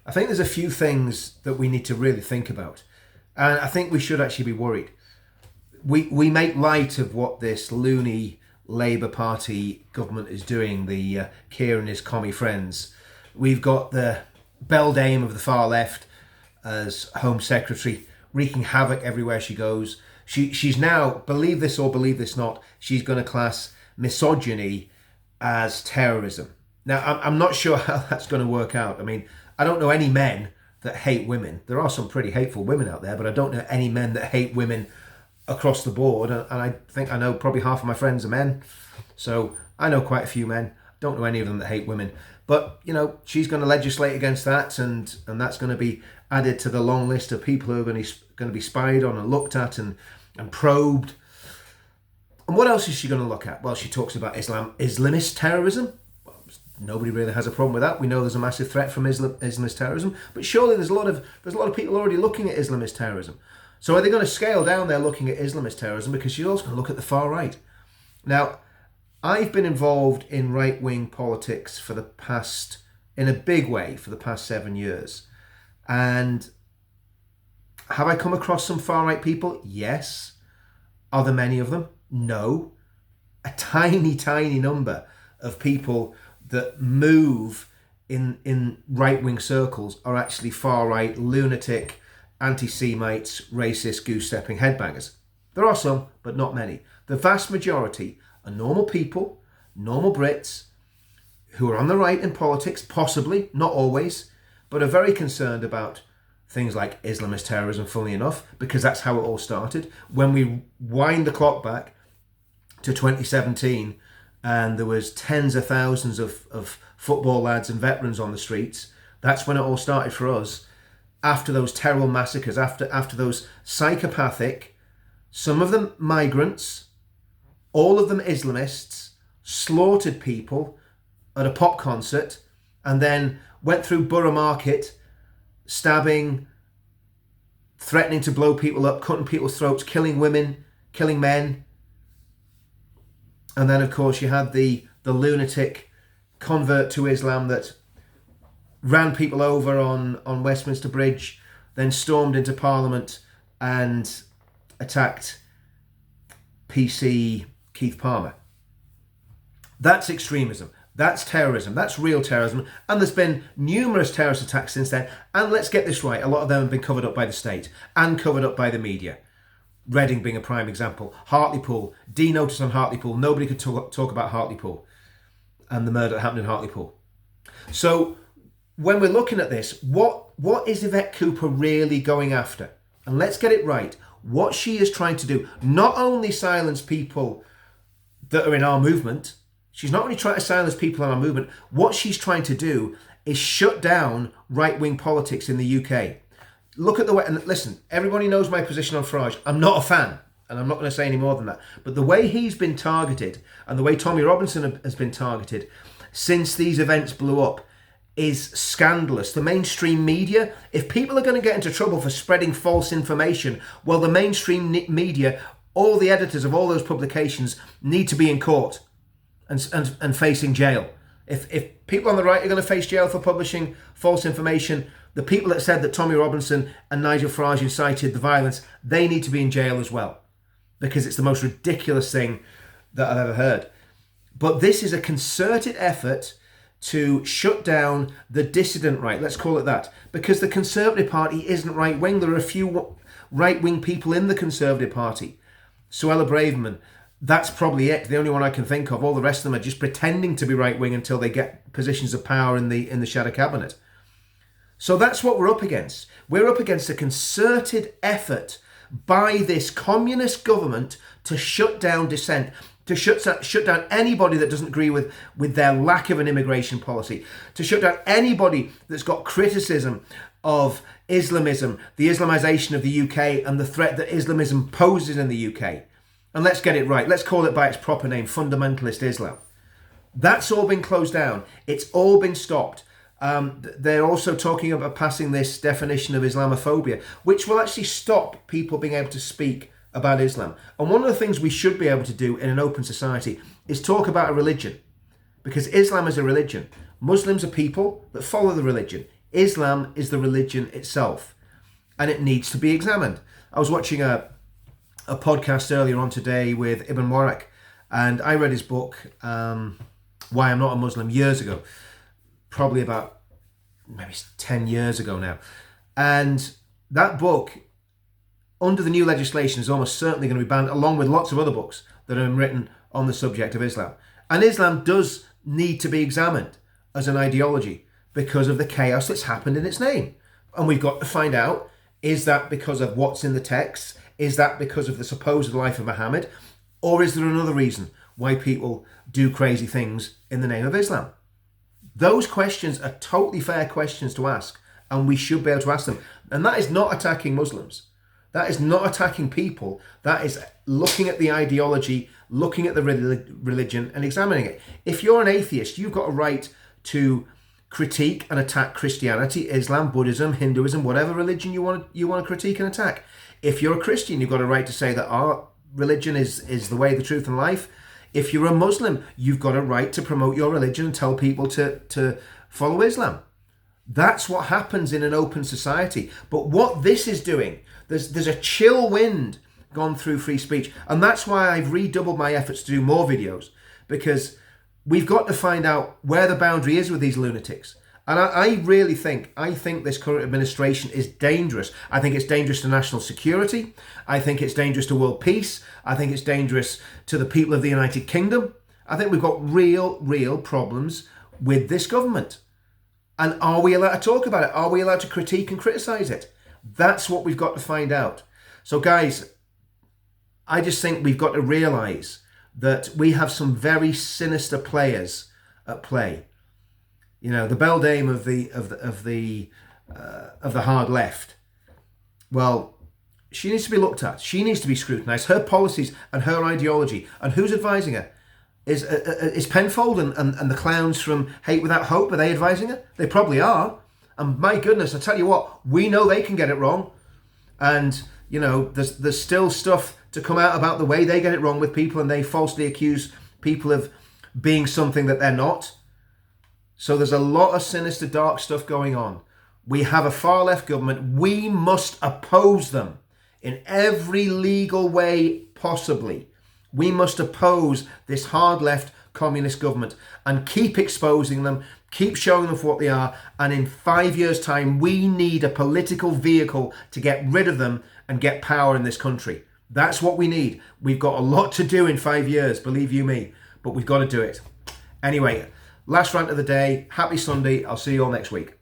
I think there's a few things that we need to really think about. And I think we should actually be worried. We make light of what this loony Labour Party government is doing, the Keir and his commie friends. We've got the beldame of the far left as Home Secretary, wreaking havoc everywhere she goes. She's now, believe this or believe this not, she's going to class misogyny as terrorism. Now, I'm not sure how that's going to work out. I mean, I don't know any men that hate women. There are some pretty hateful women out there, but I don't know any men that hate women across the board. And I think I know probably half of my friends are men. So I know quite a few men. Don't know any of them that hate women. But, you know, she's going to legislate against that, and that's going to be added to the long list of people who are going to be spied on and looked at and probed. And what else is she going to look at? Well, she talks about Islamist terrorism. Well, nobody really has a problem with that. We know there's a massive threat from Islamist terrorism, but surely there's a lot of people already looking at Islamist terrorism. So are they going to scale down their looking at Islamist terrorism, because she's also going to look at the far right? Now, I've been involved in right-wing politics in a big way for the past 7 years. And have I come across some far-right people? Yes. Are there many of them? No. A tiny, tiny number of people that move in right-wing circles are actually far-right, lunatic, anti-Semites, racist, goose-stepping headbangers. There are some, but not many. The vast majority are normal people, normal Brits, who are on the right in politics, possibly, not always, but are very concerned about things like Islamist terrorism, funnily enough, because that's how it all started. When we wind the clock back to 2017, and there was tens of thousands of football lads and veterans on the streets, that's when it all started for us. After those terrible massacres, after those psychopathic, some of them migrants, all of them Islamists, slaughtered people at a pop concert, and then went through Borough Market, stabbing, threatening to blow people up, cutting people's throats, killing women, killing men. And then, of course, you had the lunatic convert to Islam that ran people over on Westminster Bridge, then stormed into Parliament and attacked PC Keith Palmer. That's extremism. That's terrorism. That's real terrorism. And there's been numerous terrorist attacks since then. And let's get this right, a lot of them have been covered up by the state and covered up by the media. Reading being a prime example. Hartlepool, D-notice on Hartlepool. Nobody could talk about Hartlepool and the murder that happened in Hartlepool. So when we're looking at this, what is Eva Cooper really going after? And let's get it right. What she is trying to do, not only silence people that are in our movement, she's not only trying to silence people in our movement, what she's trying to do is shut down right-wing politics in the UK. Look at the way, and listen, everybody knows my position on Farage. I'm not a fan, and I'm not going to say any more than that. But the way he's been targeted, and the way Tommy Robinson has been targeted since these events blew up, is scandalous. The mainstream media, if people are going to get into trouble for spreading false information, well, the mainstream media, all the editors of all those publications need to be in court and facing jail. If people on the right are going to face jail for publishing false information, the people that said that Tommy Robinson and Nigel Farage incited the violence, they need to be in jail as well, because it's the most ridiculous thing that I've ever heard. But this is a concerted effort to shut down the dissident right, let's call it that, because the Conservative Party isn't right-wing. There are a few right-wing people in the Conservative Party. Suella Braverman, that's probably it, the only one I can think of. All the rest of them are just pretending to be right-wing until they get positions of power in the shadow cabinet. So that's what we're up against. We're up against a concerted effort by this communist government to shut down dissent, to shut down anybody that doesn't agree with their lack of an immigration policy, to shut down anybody that's got criticism of Islamism, the Islamization of the UK, and the threat that Islamism poses in the UK. And let's get it right. Let's call it by its proper name, fundamentalist Islam. That's all been closed down. It's all been stopped. They're also talking about passing this definition of Islamophobia, which will actually stop people being able to speak about Islam. And one of the things we should be able to do in an open society is talk about a religion, because Islam is a religion. Muslims are people that follow the religion. Islam is the religion itself, and it needs to be examined. I was watching a podcast earlier on today with Ibn Waraq, and I read his book, Why I'm Not a Muslim, years ago, probably about maybe 10 years ago now. And that book, under the new legislation, is almost certainly going to be banned, along with lots of other books that have been written on the subject of Islam. And Islam does need to be examined as an ideology because of the chaos that's happened in its name. And we've got to find out, is that because of what's in the text? Is that because of the supposed life of Muhammad? Or is there another reason why people do crazy things in the name of Islam? Those questions are totally fair questions to ask, and we should be able to ask them. And that is not attacking Muslims. That is not attacking people. That is looking at the ideology, looking at the religion and examining it. If you're an atheist, you've got a right to critique and attack Christianity, Islam, Buddhism, Hinduism, whatever religion you want to critique and attack. If you're a Christian, you've got a right to say that our religion is the way, the truth and life. If you're a Muslim, you've got a right to promote your religion and tell people to follow Islam. That's what happens in an open society. But what this is doing, there's a chill wind gone through free speech. And that's why I've redoubled my efforts to do more videos, because we've got to find out where the boundary is with these lunatics. And I really think this current administration is dangerous. I think it's dangerous to national security. I think it's dangerous to world peace. I think it's dangerous to the people of the United Kingdom. I think we've got real problems with this government. And are we allowed to talk about it? Are we allowed to critique and criticize it? That's what we've got to find out. So guys, I just think we've got to realize that we have some very sinister players at play. You know, the beldame of the hard left. Well, she needs to be looked at. She needs to be scrutinised. Her policies and her ideology, and who's advising her? Is Penfold and the clowns from Hate Without Hope, are they advising her? They probably are. And my goodness, I tell you what, we know they can get it wrong. And you know, there's still stuff to come out about the way they get it wrong with people, and they falsely accuse people of being something that they're not. So there's a lot of sinister, dark stuff going on. We have a far left government. We must oppose them in every legal way possibly. We must oppose this hard left communist government and keep exposing them, keep showing them for what they are. And in 5 years' time, we need a political vehicle to get rid of them and get power in this country. That's what we need. We've got a lot to do in 5 years, believe you me, but we've got to do it. Anyway, last rant of the day. Happy Sunday. I'll see you all next week.